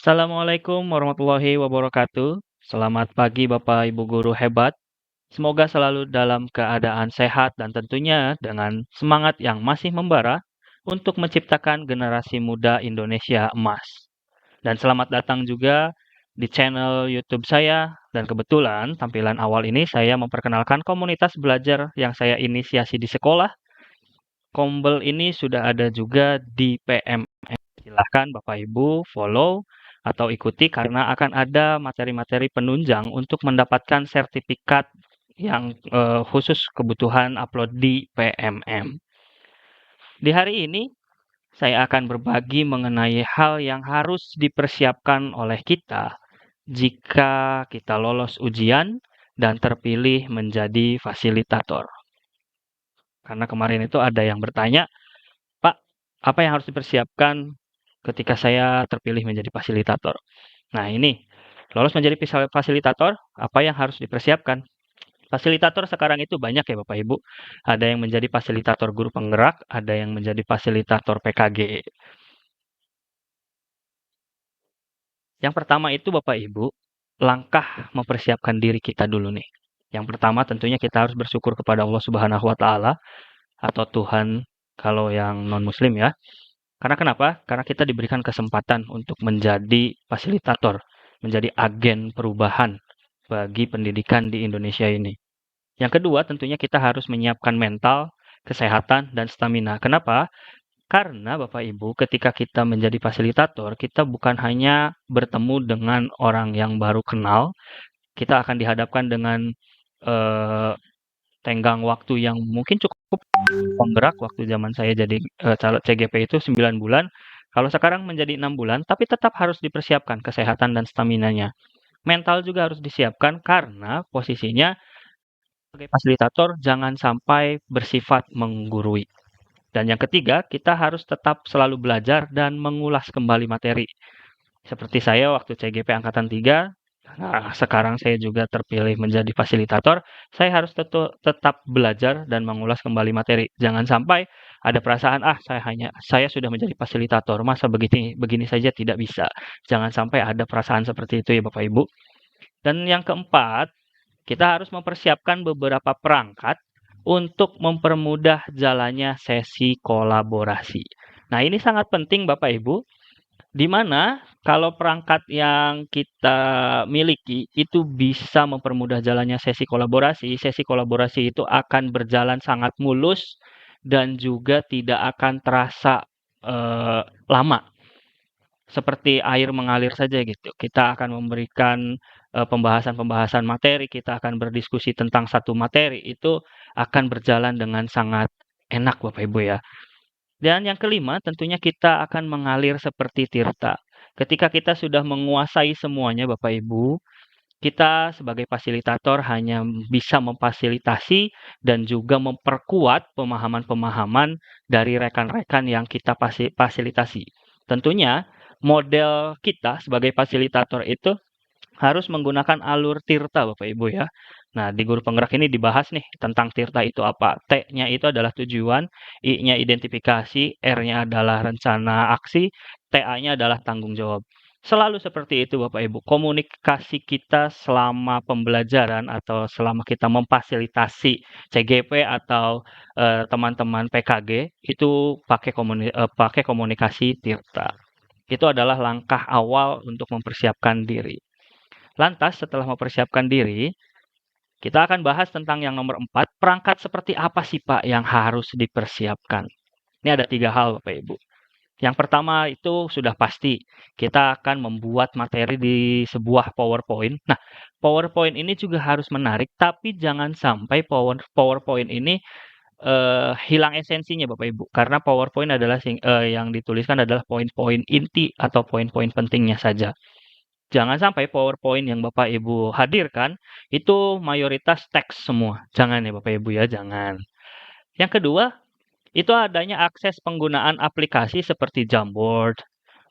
Assalamualaikum warahmatullahi wabarakatuh. Selamat pagi Bapak Ibu guru hebat. Semoga selalu dalam keadaan sehat dan tentunya dengan semangat yang masih membara untuk menciptakan generasi muda Indonesia emas. Dan selamat datang juga di channel YouTube saya. Dan kebetulan tampilan awal ini saya memperkenalkan komunitas belajar yang saya inisiasi di sekolah. Kombel ini sudah ada juga di PMM. Silahkan Bapak Ibu follow atau ikuti karena akan ada materi-materi penunjang untuk mendapatkan sertifikat yang khusus kebutuhan upload di PMM. Di hari ini saya akan berbagi mengenai hal yang harus dipersiapkan oleh kita jika kita lolos ujian dan terpilih menjadi fasilitator. Karena kemarin itu ada yang bertanya, Pak, apa yang harus dipersiapkan ketika saya terpilih menjadi fasilitator? Nah, ini lolos menjadi fasilitator, apa yang harus dipersiapkan? Fasilitator sekarang itu banyak ya Bapak Ibu. Ada yang menjadi fasilitator guru penggerak, ada yang menjadi fasilitator PKG. Yang pertama itu Bapak Ibu, langkah mempersiapkan diri kita dulu nih. Yang pertama tentunya kita harus bersyukur kepada Allah Subhanahu wa taala atau Tuhan kalau yang non-muslim ya. Karena kenapa? Karena kita diberikan kesempatan untuk menjadi fasilitator, menjadi agen perubahan bagi pendidikan di Indonesia ini. Yang kedua, tentunya kita harus menyiapkan mental, kesehatan, dan stamina. Kenapa? Karena Bapak Ibu, ketika kita menjadi fasilitator, kita bukan hanya bertemu dengan orang yang baru kenal, kita akan dihadapkan dengan eh, tenggang waktu yang mungkin cukup penggerak waktu zaman saya jadi caleg CGP itu 9 bulan. Kalau sekarang menjadi 6 bulan, tapi tetap harus dipersiapkan kesehatan dan staminanya. Mental juga harus disiapkan karena posisinya sebagai fasilitator jangan sampai bersifat menggurui. Dan yang ketiga, kita harus tetap selalu belajar dan mengulas kembali materi. Seperti saya waktu CGP Angkatan 3, nah sekarang saya juga terpilih menjadi fasilitator, saya harus tetap belajar dan mengulas kembali materi. Jangan sampai ada perasaan, saya sudah menjadi fasilitator, masa begini begini saja tidak bisa. Jangan sampai ada perasaan seperti itu ya Bapak Ibu. Dan yang keempat, kita harus mempersiapkan beberapa perangkat untuk mempermudah jalannya sesi kolaborasi. Nah, ini sangat penting Bapak Ibu, di mana kalau perangkat yang kita miliki itu bisa mempermudah jalannya sesi kolaborasi itu akan berjalan sangat mulus dan juga tidak akan terasa lama seperti air mengalir saja gitu. Kita akan memberikan pembahasan-pembahasan materi, kita akan berdiskusi tentang satu materi, itu akan berjalan dengan sangat enak Bapak Ibu ya. Dan yang kelima, tentunya kita akan mengalir seperti tirta. Ketika kita sudah menguasai semuanya Bapak Ibu, kita sebagai fasilitator hanya bisa memfasilitasi dan juga memperkuat pemahaman-pemahaman dari rekan-rekan yang kita fasilitasi. Tentunya model kita sebagai fasilitator itu harus menggunakan alur tirta Bapak Ibu ya. Nah, di guru penggerak ini dibahas nih tentang tirta itu apa. T-nya itu adalah tujuan, I-nya identifikasi, R-nya adalah rencana aksi, TA-nya adalah tanggung jawab. Selalu seperti itu Bapak Ibu. Komunikasi kita selama pembelajaran atau selama kita memfasilitasi CGP atau teman-teman PKG itu pakai komunikasi tirta. Itu adalah langkah awal untuk mempersiapkan diri. Lantas, setelah mempersiapkan diri, kita akan bahas tentang yang nomor 4, perangkat seperti apa sih Pak yang harus dipersiapkan. Ini ada 3 hal Bapak Ibu. Yang pertama itu sudah pasti, kita akan membuat materi di sebuah PowerPoint. Nah, PowerPoint ini juga harus menarik, tapi jangan sampai PowerPoint ini hilang esensinya Bapak Ibu. Karena PowerPoint adalah yang dituliskan adalah poin-poin inti atau poin-poin pentingnya saja. Jangan sampai PowerPoint yang Bapak Ibu hadirkan itu mayoritas teks semua. Jangan ya Bapak Ibu ya, jangan. Yang kedua, itu adanya akses penggunaan aplikasi seperti Jamboard,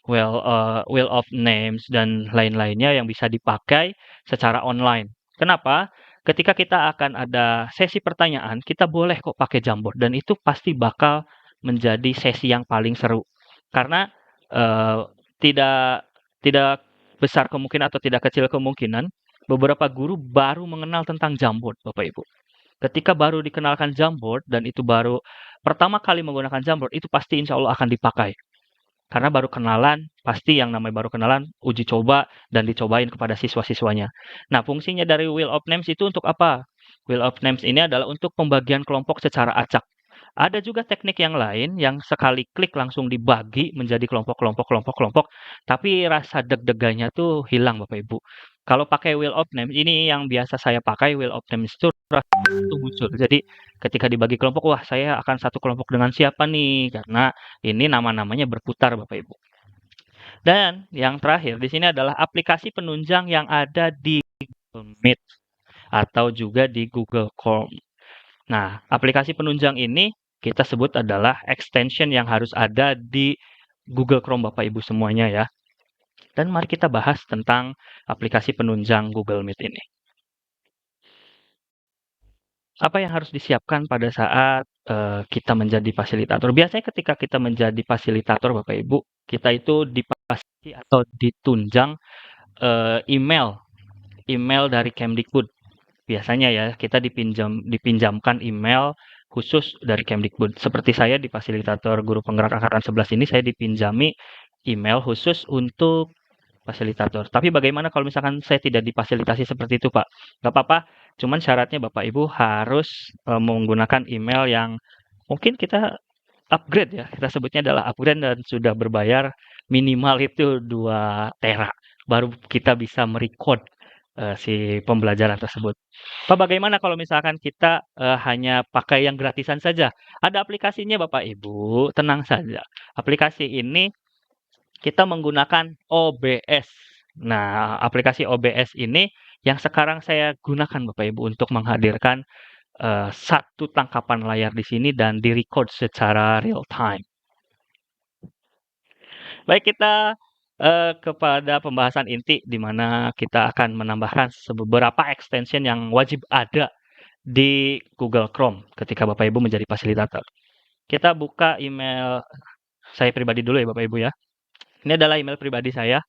Wheel of Names, dan lain-lainnya yang bisa dipakai secara online. Kenapa? Ketika kita akan ada sesi pertanyaan, kita boleh kok pakai Jamboard dan itu pasti bakal menjadi sesi yang paling seru. Karena tidak tidak besar kemungkinan atau tidak kecil kemungkinan beberapa guru baru mengenal tentang Jamboard, Bapak Ibu. Ketika baru dikenalkan Jamboard dan itu baru pertama kali menggunakan Jamboard, itu pasti insya Allah akan dipakai. Karena baru kenalan, pasti yang namanya baru kenalan, uji coba dan dicobain kepada siswa-siswanya. Nah, fungsinya dari Wheel of Names itu untuk apa? Wheel of Names ini adalah untuk pembagian kelompok secara acak. Ada juga teknik yang lain yang sekali klik langsung dibagi menjadi kelompok-kelompok, tapi rasa deg-degannya tuh hilang Bapak Ibu. Kalau pakai Wheel of Names, ini yang biasa saya pakai Wheel of Names itu itu muncul. Jadi ketika dibagi kelompok, wah saya akan satu kelompok dengan siapa nih? Karena ini nama-namanya berputar Bapak Ibu. Dan yang terakhir di sini adalah aplikasi penunjang yang ada di Google Meet atau juga di Google Chrome. Nah, aplikasi penunjang ini kita sebut adalah extension yang harus ada di Google Chrome Bapak Ibu semuanya ya. Dan mari kita bahas tentang aplikasi penunjang Google Meet ini. Apa yang harus disiapkan pada saat kita menjadi fasilitator? Biasanya ketika kita menjadi fasilitator Bapak Ibu, kita itu dipasang atau ditunjang email dari Kemdikbud. Biasanya ya, kita dipinjamkan email khusus dari Kemdikbud. Seperti saya di fasilitator guru penggerak angkatan 11 ini, saya dipinjami email khusus untuk fasilitator. Tapi bagaimana kalau misalkan saya tidak difasilitasi seperti itu, Pak? Nggak apa-apa, cuman syaratnya Bapak Ibu harus menggunakan email yang mungkin kita upgrade ya, kita sebutnya adalah upgrade dan sudah berbayar minimal itu 2 tera, baru kita bisa merecord si pembelajaran tersebut. Pak, bagaimana kalau misalkan kita hanya pakai yang gratisan saja? Ada aplikasinya Bapak Ibu, tenang saja. Aplikasi ini kita menggunakan OBS. Nah, aplikasi OBS ini yang sekarang saya gunakan Bapak Ibu untuk menghadirkan satu tangkapan layar di sini dan di-record secara real time. Baik, kita kepada pembahasan inti di mana kita akan menambahkan beberapa extension yang wajib ada di Google Chrome ketika Bapak Ibu menjadi fasilitator. Kita buka email saya pribadi dulu ya Bapak Ibu ya. Ini adalah email pribadi saya.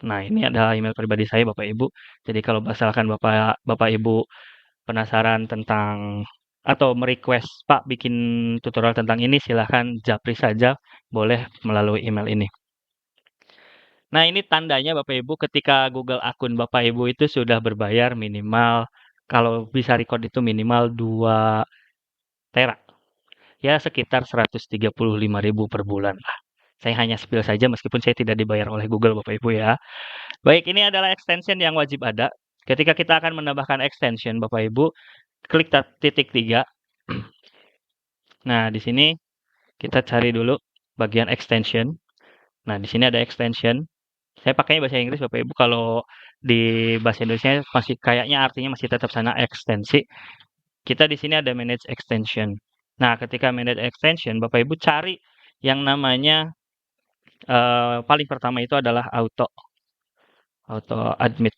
Nah, ini adalah email pribadi saya Bapak Ibu. Jadi kalau misalkan Bapak Ibu penasaran tentang atau merequest Pak bikin tutorial tentang ini, silahkan japri saja, boleh melalui email ini. Nah, ini tandanya Bapak Ibu ketika Google akun Bapak Ibu itu sudah berbayar minimal, kalau bisa record itu minimal 2 tera. Ya sekitar 135.000 per bulan lah. Saya hanya spill saja meskipun saya tidak dibayar oleh Google Bapak Ibu ya. Baik, ini adalah extension yang wajib ada. Ketika kita akan menambahkan extension Bapak Ibu, klik titik 3. Nah, di sini kita cari dulu bagian extension. Nah, di sini ada extension. Saya pakainya bahasa Inggris Bapak Ibu, kalau di bahasa Indonesia masih kayaknya artinya masih tetap sama ekstensi. Kita di sini ada manage extension. Nah, ketika manage extension, Bapak Ibu cari yang namanya paling pertama itu adalah auto admit.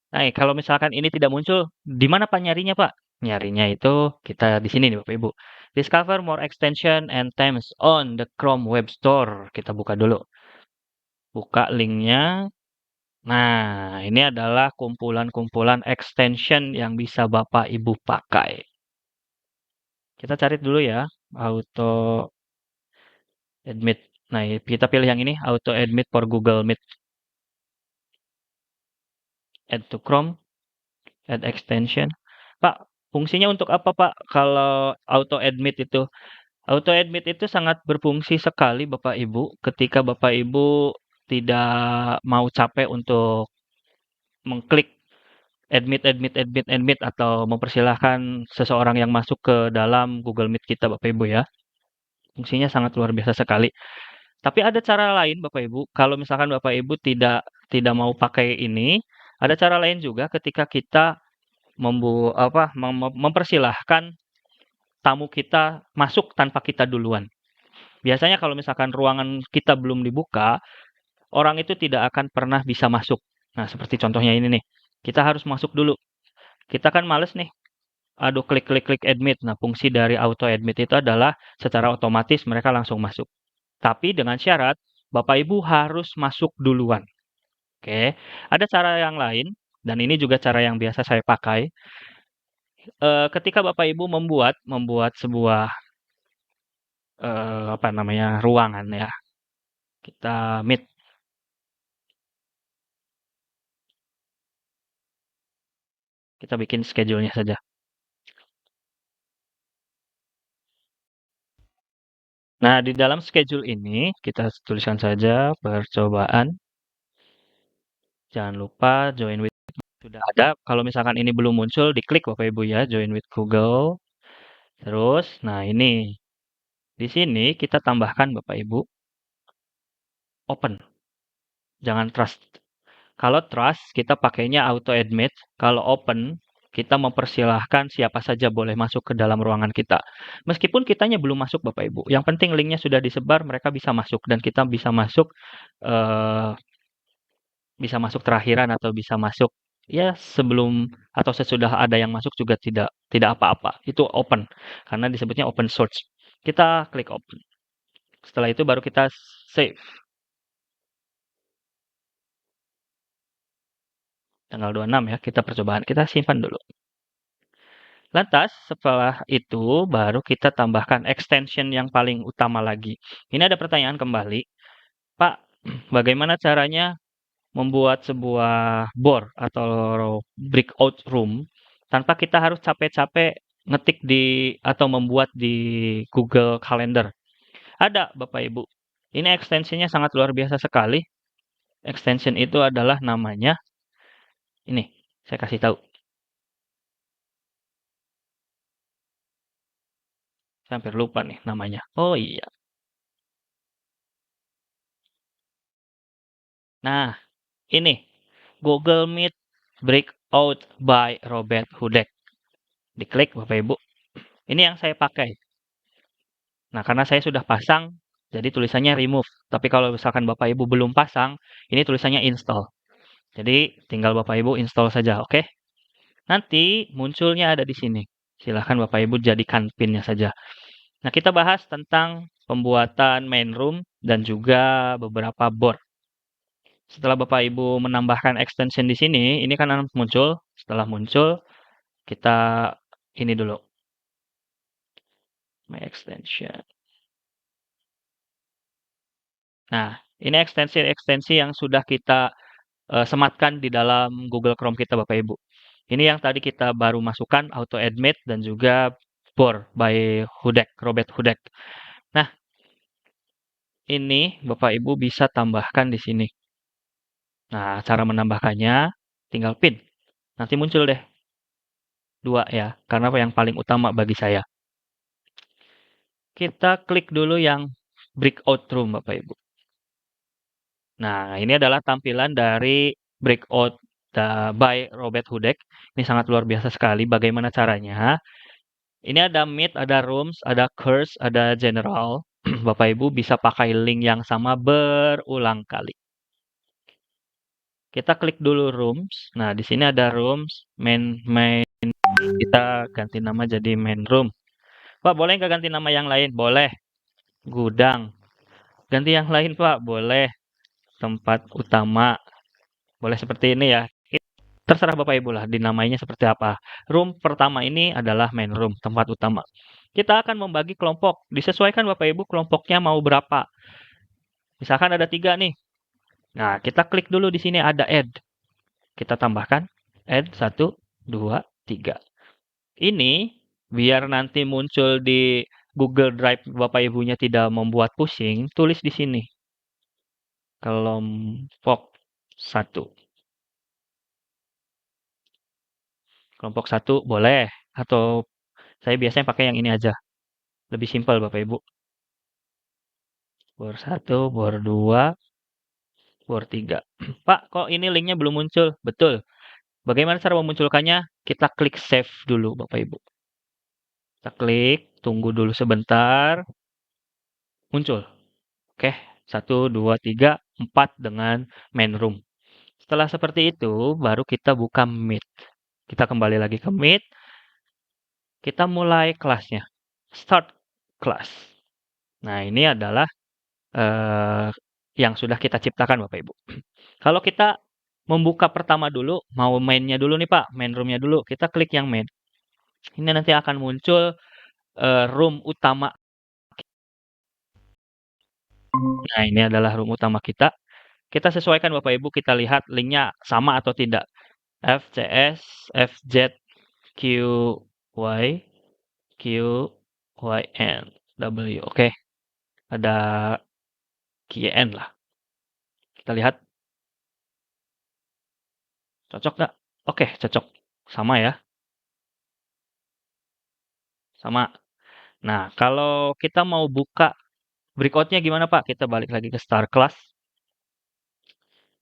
Nah, kalau misalkan ini tidak muncul, di mana Pak nyarinya Pak? Nyarinya itu kita di sini nih Bapak Ibu. Discover more extension and themes on the Chrome Web Store. Kita buka dulu. Buka linknya. Nah, ini adalah kumpulan-kumpulan extension yang bisa Bapak Ibu pakai. Kita cari dulu ya, auto admit. Nah, kita pilih yang ini, auto admit for Google Meet. Add to Chrome, add extension. Pak, fungsinya untuk apa Pak kalau auto admit itu? Auto admit itu sangat berfungsi sekali Bapak Ibu ketika Bapak Ibu tidak mau capek untuk mengklik admit atau mempersilahkan seseorang yang masuk ke dalam Google Meet kita Bapak Ibu ya. Fungsinya sangat luar biasa sekali. Tapi ada cara lain Bapak Ibu, kalau misalkan Bapak Ibu tidak tidak mau pakai ini, ada cara lain juga ketika kita mempersilahkan tamu kita masuk tanpa kita duluan. Biasanya kalau misalkan ruangan kita belum dibuka, orang itu tidak akan pernah bisa masuk. Nah, seperti contohnya ini nih. Kita harus masuk dulu. Kita kan males nih aduh klik klik klik admit. Nah, fungsi dari auto admit itu adalah secara otomatis mereka langsung masuk. Tapi dengan syarat Bapak Ibu harus masuk duluan. Oke. Ada cara yang lain dan ini juga cara yang biasa saya pakai. Ketika Bapak Ibu membuat membuat sebuah, apa namanya, ruangan ya, kita meet, kita bikin schedule-nya saja. Nah, di dalam schedule ini kita tuliskan saja percobaan. Jangan lupa join with sudah ada. Kalau misalkan ini belum muncul, diklik Bapak Ibu ya, join with Google. Terus, nah ini di sini kita tambahkan Bapak Ibu open, jangan trust. Kalau trust kita pakainya auto admit, kalau open kita mempersilahkan siapa saja boleh masuk ke dalam ruangan kita. Meskipun kitanya belum masuk Bapak Ibu. Yang penting linknya sudah disebar, mereka bisa masuk dan kita bisa masuk eh, terakhiran atau bisa masuk ya sebelum atau sesudah ada yang masuk juga tidak tidak apa-apa. Itu open karena disebutnya open source. Kita klik open. Setelah itu baru kita save tanggal 26 ya, kita percobaan. Kita simpan dulu. Lantas setelah itu baru kita tambahkan extension yang paling utama lagi. Ini ada pertanyaan kembali, Pak, bagaimana caranya membuat sebuah bor atau breakout room tanpa kita harus capek-capek ngetik di atau membuat di Google Calendar? Ada, Bapak Ibu. Ini ekstensinya sangat luar biasa sekali. Extension itu adalah namanya ini. Saya kasih tahu. Saya hampir lupa nih namanya. Oh iya. Nah, ini Google Meet Breakout by Robert Hudek. Diklik Bapak Ibu. Ini yang saya pakai. Nah, karena saya sudah pasang, jadi tulisannya remove. Tapi kalau misalkan Bapak Ibu belum pasang, ini tulisannya install. Jadi tinggal Bapak Ibu install saja, oke? Nanti munculnya ada di sini. Silahkan Bapak Ibu jadikan pinnya saja. Nah, kita bahas tentang pembuatan main room dan juga beberapa board. Setelah Bapak Ibu menambahkan extension di sini, ini kan muncul. Setelah muncul, kita ini dulu, my extension. Nah, ini ekstensi-ekstensi yang sudah kita sematkan di dalam Google Chrome kita Bapak Ibu. Ini yang tadi kita baru masukkan auto admit dan juga Bor by Hudek, Robert Hudek. Nah, ini Bapak Ibu bisa tambahkan di sini. Nah, cara menambahkannya tinggal pin. Nanti muncul deh dua ya, karena yang paling utama bagi saya. Kita klik dulu yang breakout room Bapak Ibu. Nah, ini adalah tampilan dari breakout by Robert Hudek. Ini sangat luar biasa sekali. Bagaimana caranya? Ini ada Meet, ada Rooms, ada Curse, ada General. Bapak Ibu bisa pakai link yang sama berulang kali. Kita klik dulu Rooms. Nah, di sini ada Rooms, main. Kita ganti nama jadi main room. Pak, boleh nggak ganti nama yang lain? Boleh. Gudang. Ganti yang lain, Pak. Boleh. Tempat utama. Boleh seperti ini ya. Terserah Bapak Ibu lah dinamainya seperti apa. Room pertama ini adalah main room, tempat utama. Kita akan membagi kelompok. Disesuaikan Bapak Ibu kelompoknya mau berapa. Misalkan ada 3 nih. Nah, kita klik dulu di sini ada add. Kita tambahkan add 1, 2, 3. Ini biar nanti muncul di Google Drive Bapak Ibunya tidak membuat pusing, tulis di sini. Kelompok 1. Kelompok 1 boleh atau saya biasanya pakai yang ini aja. Lebih simpel Bapak Ibu. Bor 1, bor 2, bor 3. Pak, kok ini linknya belum muncul? Betul. Bagaimana cara memunculkannya? Kita klik save dulu Bapak Ibu. Kita klik, tunggu dulu sebentar. Muncul. Oke, 1, 2, 3, 4 dengan main room. Setelah seperti itu, baru kita buka Meet. Kita kembali lagi ke Meet. kita mulai kelasnya. Start class. Nah, ini adalah eh, yang sudah kita ciptakan Bapak Ibu. Kalau kita membuka pertama dulu, mau mainnya dulu nih Pak, main roomnya dulu, kita klik yang main. Ini nanti akan muncul room utama. Nah, ini adalah room utama kita. Kita sesuaikan Bapak Ibu, kita lihat linknya sama atau tidak. FCS, FZ, QY, QYN, W. Oke, ada QN lah. Kita lihat, cocok nggak? Oke, cocok. Sama ya, sama. Nah, kalau kita mau buka breakout-nya gimana Pak? Kita balik lagi ke start class.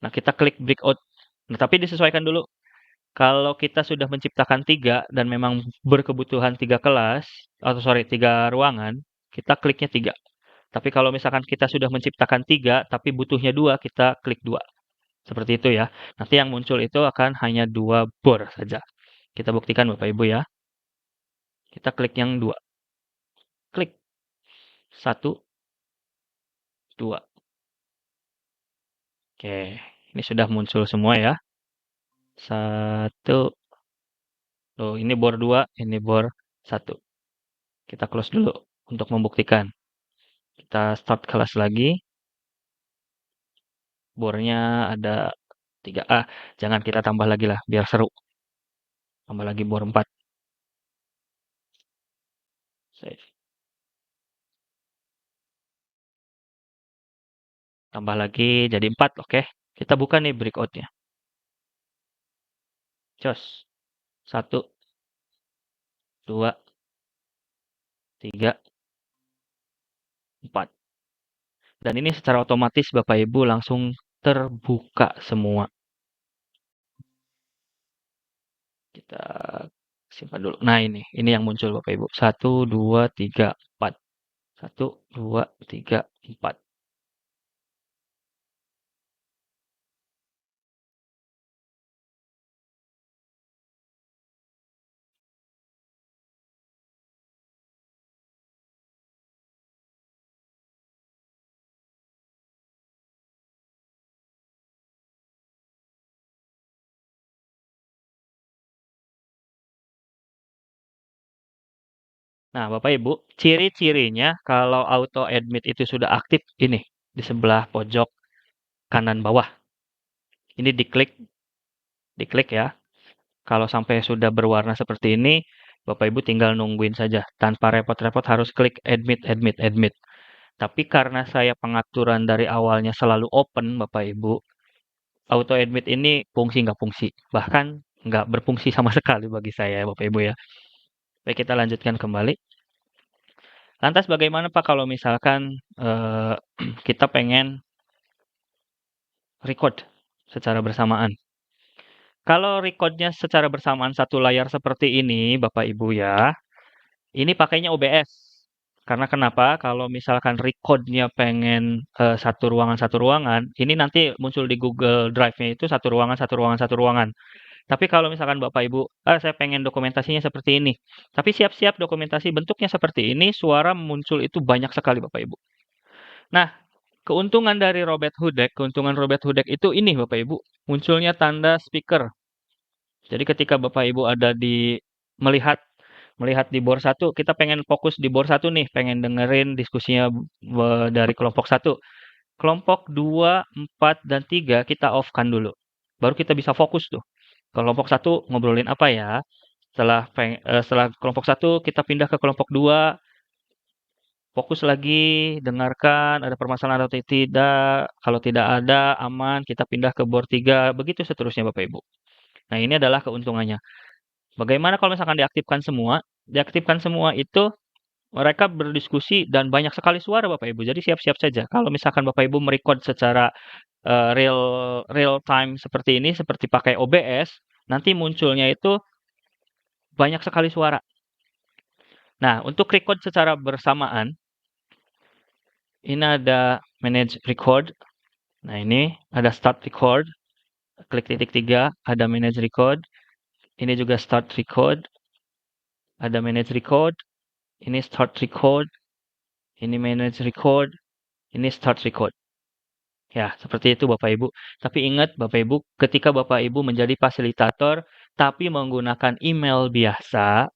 Nah, kita klik breakout. Nah, tapi disesuaikan dulu. Kalau kita sudah menciptakan 3 dan memang berkebutuhan 3 kelas, atau sorry 3 ruangan, kita kliknya 3. Tapi kalau misalkan kita sudah menciptakan 3, tapi butuhnya 2, kita klik 2. Seperti itu ya. Nanti yang muncul itu akan hanya 2 bor saja. Kita buktikan Bapak Ibu ya. Kita klik yang 2. Klik. 1, 2. Oke, ini sudah muncul semua ya. 1, tuh ini bor 2, ini bor 1. Kita close dulu untuk membuktikan. Kita start kelas lagi. Bornya ada 3. Jangan kita tambah lagi lah, biar seru. Tambah lagi bor 4. Save. Tambah lagi jadi 4, oke. Kita buka nih breakout-nya. Cos. 1, 2, 3, 4. Dan ini secara otomatis Bapak Ibu langsung terbuka semua. Kita simpan dulu. Nah ini yang muncul Bapak Ibu. 1, 2, 3, 4. 1, 2, 3, 4. Nah, Bapak Ibu, ciri-cirinya kalau auto admit itu sudah aktif ini di sebelah pojok kanan bawah. Ini diklik ya. Kalau sampai sudah berwarna seperti ini, Bapak Ibu tinggal nungguin saja tanpa repot-repot harus klik admit, admit, admit. Tapi karena saya pengaturan dari awalnya selalu open, Bapak Ibu, auto admit ini fungsi nggak fungsi, bahkan nggak berfungsi sama sekali bagi saya, Bapak Ibu ya. Baik, kita lanjutkan kembali. Lantas bagaimana Pak kalau misalkan kita pengen record secara bersamaan? Kalau recordnya secara bersamaan satu layar seperti ini, Bapak Ibu ya, ini pakainya OBS. Karena kenapa? Kalau misalkan recordnya pengen satu ruangan, ini nanti muncul di Google Drive-nya itu satu ruangan, satu ruangan, satu ruangan. Tapi kalau misalkan Bapak Ibu, saya pengen dokumentasinya seperti ini. Tapi siap-siap dokumentasi bentuknya seperti ini, suara muncul itu banyak sekali Bapak Ibu. Nah, keuntungan Robert Hoodek itu ini Bapak Ibu, munculnya tanda speaker. Jadi ketika Bapak Ibu ada di melihat melihat di bor satu, kita pengen fokus di bor satu nih, pengen dengerin diskusinya dari kelompok satu. Kelompok 2, 4, dan 3 kita off-kan dulu. Baru kita bisa fokus tuh. Kelompok satu ngobrolin apa ya? Setelah kelompok satu kita pindah ke kelompok 2, fokus lagi, dengarkan ada permasalahan atau tidak. Kalau tidak ada, aman, kita pindah ke bor 3, begitu seterusnya Bapak Ibu. Nah, ini adalah keuntungannya. Bagaimana kalau misalkan diaktifkan semua? Diaktifkan semua itu mereka berdiskusi dan banyak sekali suara Bapak Ibu. Jadi siap-siap saja. Kalau misalkan Bapak Ibu merecord secara real real time seperti ini, seperti pakai OBS, nanti munculnya itu banyak sekali suara. Nah, untuk record secara bersamaan, ini ada manage record. Nah, ini ada start record. Klik titik 3, ada manage record. Ini juga start record. Ada manage record, ini start record, ini manage record, ini start record. Ya, seperti itu Bapak Ibu. Tapi ingat Bapak Ibu, ketika Bapak Ibu menjadi fasilitator tapi menggunakan email biasa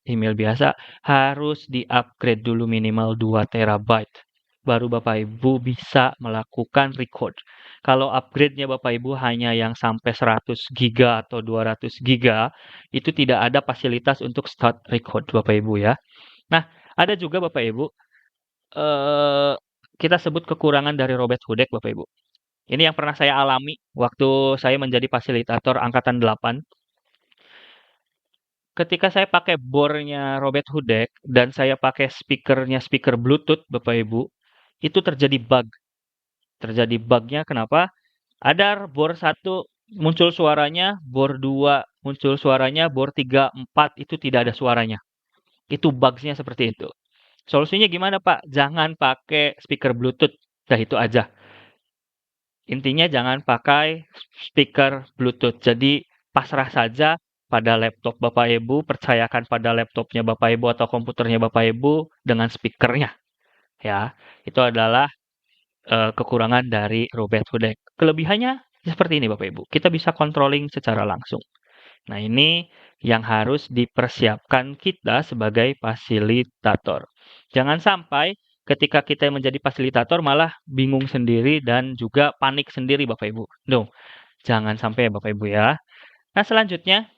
harus di-upgrade dulu minimal 2 terabyte. Baru Bapak Ibu bisa melakukan record. Kalau upgrade-nya Bapak Ibu hanya yang sampai 100 giga atau 200 giga, itu tidak ada fasilitas untuk start record Bapak Ibu ya. Nah, ada juga Bapak Ibu, eh, kita sebut kekurangan dari Robert Hudek Bapak Ibu. Ini yang pernah saya alami waktu saya menjadi fasilitator angkatan 8. Ketika saya pakai bornya Robert Hudek dan saya pakai speaker Bluetooth, Bapak Ibu, itu terjadi bug. Terjadi bugnya kenapa? Ada bor satu muncul suaranya, bor 2 muncul suaranya, bor 3, 4 itu tidak ada suaranya. Itu bugsnya seperti itu. Solusinya gimana, Pak? Jangan pakai speaker Bluetooth. Dah itu aja. Intinya jangan pakai speaker Bluetooth. Jadi pasrah saja pada laptop Bapak Ibu, percayakan pada laptopnya Bapak Ibu atau komputernya Bapak Ibu dengan speakernya. Ya, itu adalah kekurangan dari Robert Hudek. Kelebihannya seperti ini Bapak Ibu. Kita bisa controlling secara langsung. Nah, ini yang harus dipersiapkan kita sebagai fasilitator. Jangan sampai ketika kita menjadi fasilitator malah bingung sendiri dan juga panik sendiri Bapak Ibu. No, jangan sampai ya Bapak Ibu ya. Nah, selanjutnya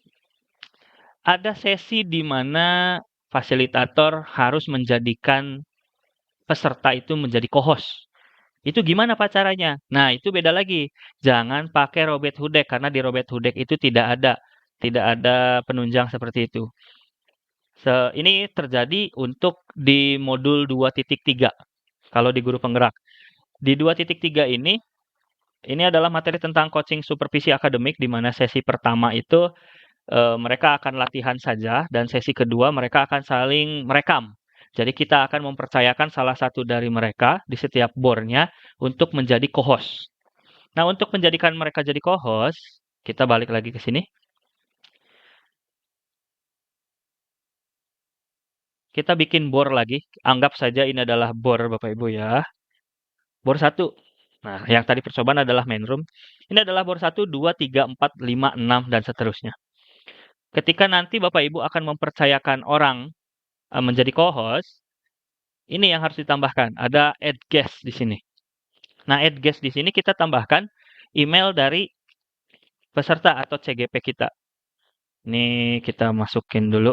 ada sesi di mana fasilitator harus menjadikan peserta itu menjadi co-host. Itu gimana Pak caranya? Nah, itu beda lagi. Jangan pakai Robert Hudek karena di Robert Hudek itu tidak ada penunjang seperti itu. Ini terjadi untuk di modul 2.3 kalau di guru penggerak. Di 2.3 ini adalah materi tentang coaching supervisi akademik di mana sesi pertama itu mereka akan latihan saja dan sesi kedua mereka akan saling merekam. Jadi kita akan mempercayakan salah satu dari mereka di setiap bornya untuk menjadi co-host. Nah, untuk menjadikan mereka jadi co-host, kita balik lagi ke sini. Kita bikin bor lagi. Anggap saja ini adalah bor Bapak Ibu ya. Bor satu. Nah, yang tadi percobaan adalah main room. Ini adalah bor satu, 2, 3, 4, 5, 6, dan seterusnya. Ketika nanti Bapak Ibu akan mempercayakan orang menjadi co-host, ini yang harus ditambahkan. Ada add guest di sini. Nah, add guest di sini kita tambahkan email dari peserta atau CGP kita. Ini kita masukin dulu.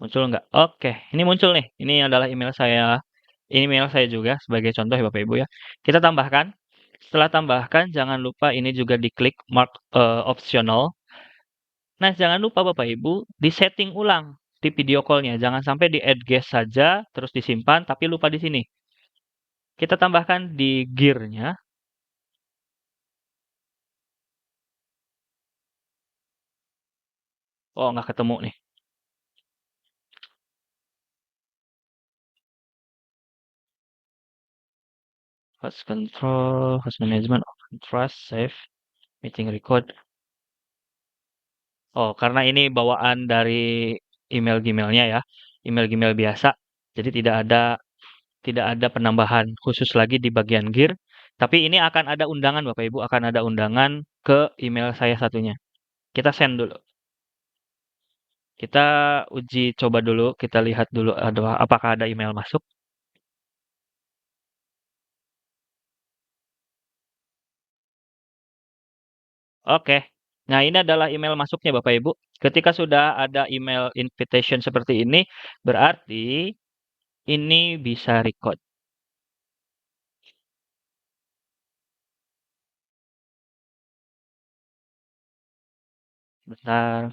Muncul nggak? Oke, ini muncul nih. Ini adalah email saya. Ini email saya juga sebagai contoh ya Bapak Ibu ya. Kita tambahkan. Setelah tambahkan, jangan lupa ini juga diklik mark optional. Nah, jangan lupa Bapak Ibu di-setting ulang di video call-nya. Jangan sampai di add guest saja, terus disimpan, tapi lupa di sini. Kita tambahkan di gear-nya. Oh, nggak ketemu nih. Host control, host management, trust, save, meeting record. Oh, karena ini bawaan dari email Gmail-nya ya, email Gmail biasa. Jadi tidak ada penambahan khusus lagi di bagian gear. Tapi ini akan ada undangan Bapak Ibu, akan ada undangan ke email saya satunya. Kita send dulu. Kita uji coba dulu, kita lihat dulu apakah ada email masuk. Oke. Nah, ini adalah email masuknya Bapak Ibu. Ketika sudah ada email invitation seperti ini, berarti ini bisa record. Bentar.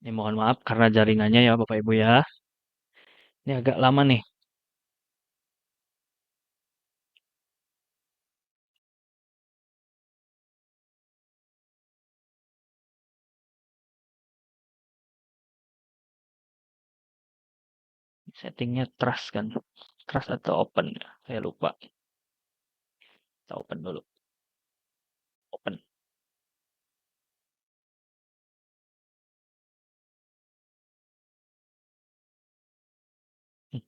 Ini mohon maaf karena jaringannya ya Bapak Ibu ya. Ini agak lama nih. Settingnya trust kan. Trust atau open. Saya lupa. Kita open dulu. Open. Hmm.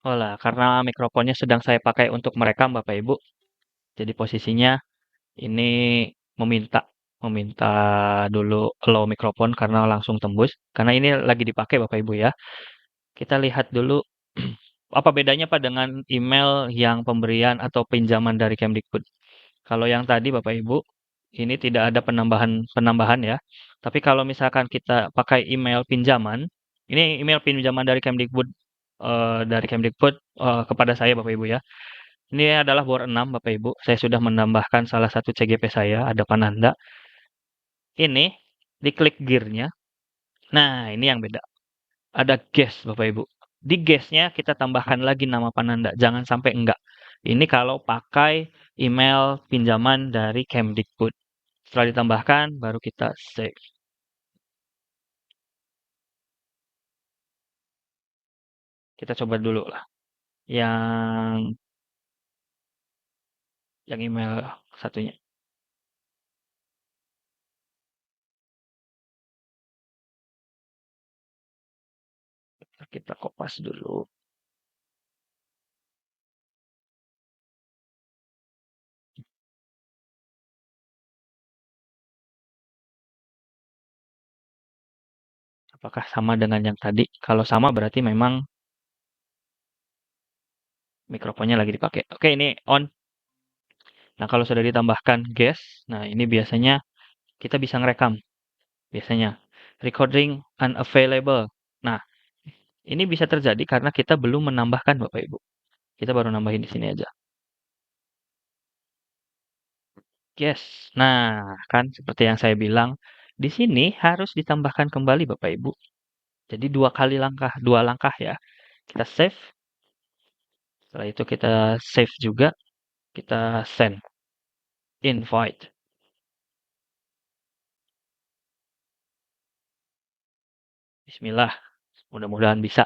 Oh lah, karena mikrofonnya sedang saya pakai untuk merekam Bapak Ibu. Jadi posisinya ini meminta meminta dulu allow mikrofon karena langsung tembus. Karena ini lagi dipakai Bapak Ibu ya. Kita lihat dulu apa bedanya Pak dengan email yang pemberian atau pinjaman dari Kemdikbud. Kalau yang tadi Bapak Ibu, ini tidak ada penambahan ya. Tapi kalau misalkan kita pakai email pinjaman, ini email pinjaman dari Kemdikbud kepada saya Bapak Ibu ya. Ini adalah bor 6 Bapak Ibu. Saya sudah menambahkan salah satu CGP saya, ada Pananda. Ini diklik gearnya. Nah, ini yang beda. Ada guest Bapak Ibu. Di guestnya kita tambahkan lagi nama Pananda. Jangan sampai enggak. Ini kalau pakai email pinjaman dari Kemdikbud. Setelah ditambahkan, baru kita save. Kita coba dulu lah. Yang yang email satunya. Kita kopas dulu. Apakah sama dengan yang tadi? Kalau sama berarti memang mikrofonnya lagi dipakai. Oke, ini on. Nah, kalau sudah ditambahkan guest, nah ini biasanya kita bisa ngerekam. Biasanya recording unavailable. Nah, ini bisa terjadi karena kita belum menambahkan Bapak Ibu. Kita baru nambahin di sini aja. Yes. Nah, kan seperti yang saya bilang, di sini harus ditambahkan kembali Bapak Ibu. Jadi dua langkah ya. Kita save, setelah itu kita save juga, kita send invite. Bismillah, mudah-mudahan bisa.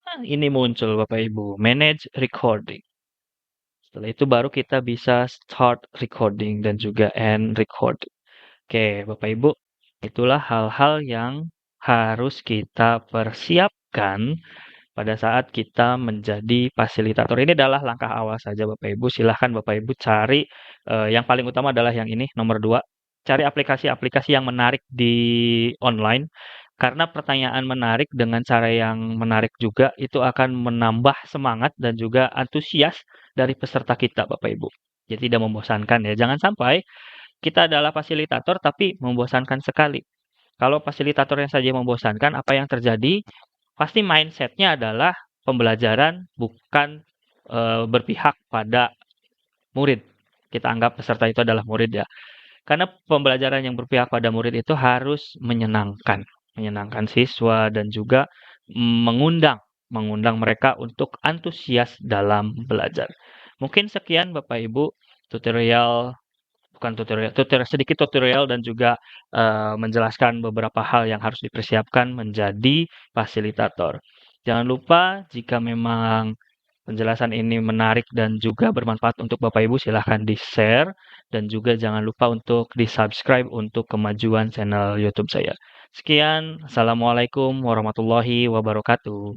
Nah, ini muncul Bapak Ibu, manage recording. Setelah itu baru kita bisa start recording dan juga end recording. Oke, Bapak Ibu, itulah hal-hal yang harus kita persiapkan pada saat kita menjadi fasilitator. Ini adalah langkah awal saja Bapak Ibu. Silahkan Bapak Ibu cari, yang paling utama adalah yang ini, nomor 2. Cari aplikasi-aplikasi yang menarik di online. Karena pertanyaan menarik dengan cara yang menarik juga, itu akan menambah semangat dan juga antusias dari peserta kita Bapak Ibu. Jadi tidak membosankan ya. Jangan sampai kita adalah fasilitator tapi membosankan sekali. Kalau fasilitator yang saja membosankan, apa yang terjadi? Pasti mindsetnya adalah pembelajaran bukan berpihak pada murid. Kita anggap peserta itu adalah murid ya. Karena pembelajaran yang berpihak pada murid itu harus menyenangkan, menyenangkan siswa dan juga mengundang, mengundang mereka untuk antusias dalam belajar. Mungkin sekian Bapak Ibu tutorial bukan tutorial, sedikit tutorial dan juga menjelaskan beberapa hal yang harus dipersiapkan menjadi fasilitator. Jangan lupa jika memang penjelasan ini menarik dan juga bermanfaat untuk Bapak Ibu, silahkan di-share dan juga jangan lupa untuk di-subscribe untuk kemajuan channel YouTube saya. Sekian, Assalamualaikum warahmatullahi wabarakatuh.